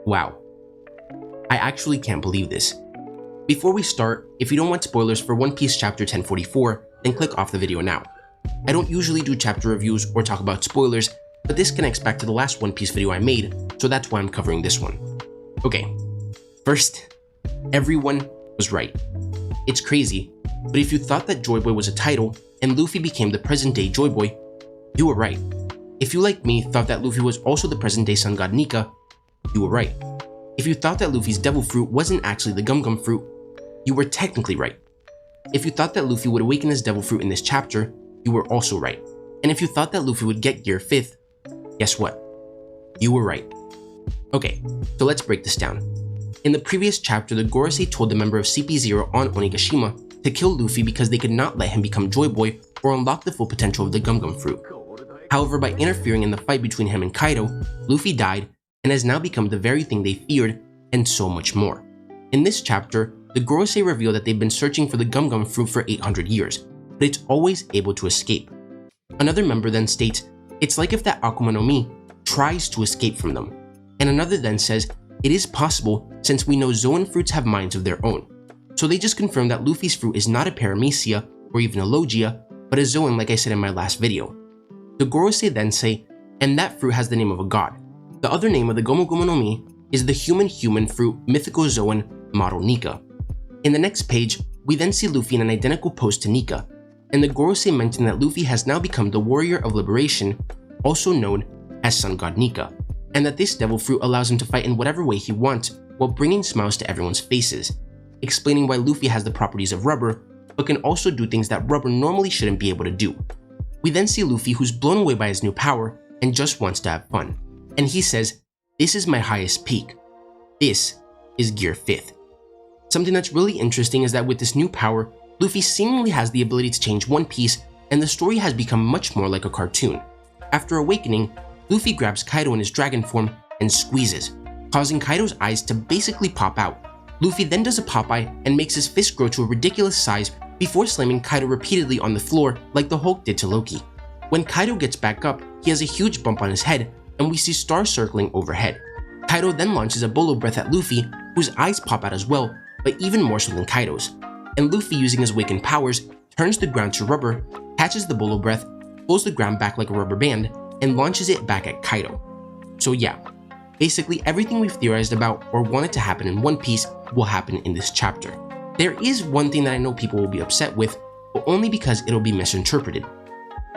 Wow. I actually can't believe this. Before we start, if you don't want spoilers for One Piece chapter 1044, then click off the video now. I don't usually do chapter reviews or talk about spoilers, but this connects back to the last One Piece video I made, so that's why I'm covering this one. Okay, first, everyone was right. It's crazy, but if you thought that Joy Boy was a title and Luffy became the present-day Joy Boy, you were right. If you, like me, thought that Luffy was also the present-day Sun God Nika, you were right. If you thought that Luffy's devil fruit wasn't actually the Gum Gum fruit, you were technically right. If you thought that Luffy would awaken his devil fruit in this chapter, you were also right. And if you thought that Luffy would get Gear 5th, guess what? You were right. Okay, so let's break this down. In the previous chapter, the Gorosei told the member of CP0 on Onigashima to kill Luffy because they could not let him become Joy Boy or unlock the full potential of the Gum Gum fruit. However, by interfering in the fight between him and Kaido, Luffy died and has now become the very thing they feared, and so much more. In this chapter, the Gorosei reveal that they've been searching for the Gum Gum fruit for 800 years, but it's always able to escape. Another member then states, it's like if that Akuma no Mi tries to escape from them. And another then says, it is possible since we know Zoan fruits have minds of their own. So they just confirm that Luffy's fruit is not a Paramecia or even a Logia, but a Zoan like I said in my last video. The Gorosei then say, and that fruit has the name of a god. The other name of the Gomu Gomu no Mi is the human fruit mythical Zoan model Nika. In the next page, we then see Luffy in an identical pose to Nika, and the Gorosei mention that Luffy has now become the Warrior of Liberation, also known as Sun God Nika, and that this devil fruit allows him to fight in whatever way he wants while bringing smiles to everyone's faces, explaining why Luffy has the properties of rubber, but can also do things that rubber normally shouldn't be able to do. We then see Luffy who's blown away by his new power and just wants to have fun. And he says, this is my highest peak. This is Gear 5th. Something that's really interesting is that with this new power, Luffy seemingly has the ability to change One Piece, and the story has become much more like a cartoon. After awakening, Luffy grabs Kaido in his dragon form and squeezes, causing Kaido's eyes to basically pop out. Luffy then does a Popeye and makes his fist grow to a ridiculous size before slamming Kaido repeatedly on the floor like the Hulk did to Loki. When Kaido gets back up, he has a huge bump on his head, and we see stars circling overhead. Kaido then launches a bolo breath at Luffy, whose eyes pop out as well, but even more so than Kaido's. And Luffy, using his awakened powers, turns the ground to rubber, catches the bolo breath, pulls the ground back like a rubber band, and launches it back at Kaido. So yeah, basically everything we've theorized about or wanted to happen in One Piece will happen in this chapter. There is one thing that I know people will be upset with, but only because it'll be misinterpreted.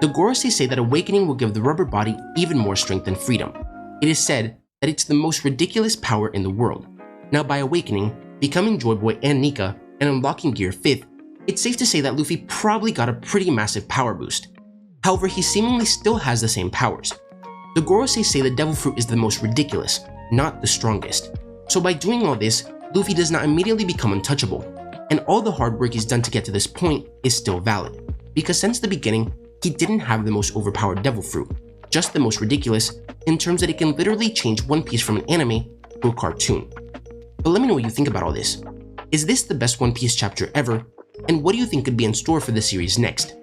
The Gorosei say that awakening will give the rubber body even more strength and freedom. It is said that it's the most ridiculous power in the world. Now by awakening, becoming Joy Boy and Nika, and unlocking Gear 5th, it's safe to say that Luffy probably got a pretty massive power boost. However, he seemingly still has the same powers. The Gorosei say the devil fruit is the most ridiculous, not the strongest. So by doing all this, Luffy does not immediately become untouchable, and all the hard work he's done to get to this point is still valid, because since the beginning, he didn't have the most overpowered devil fruit, just the most ridiculous in terms that it can literally change One Piece from an anime to a cartoon. But let me know what you think about all this. Is this the best One Piece chapter ever? And what do you think could be in store for the series next?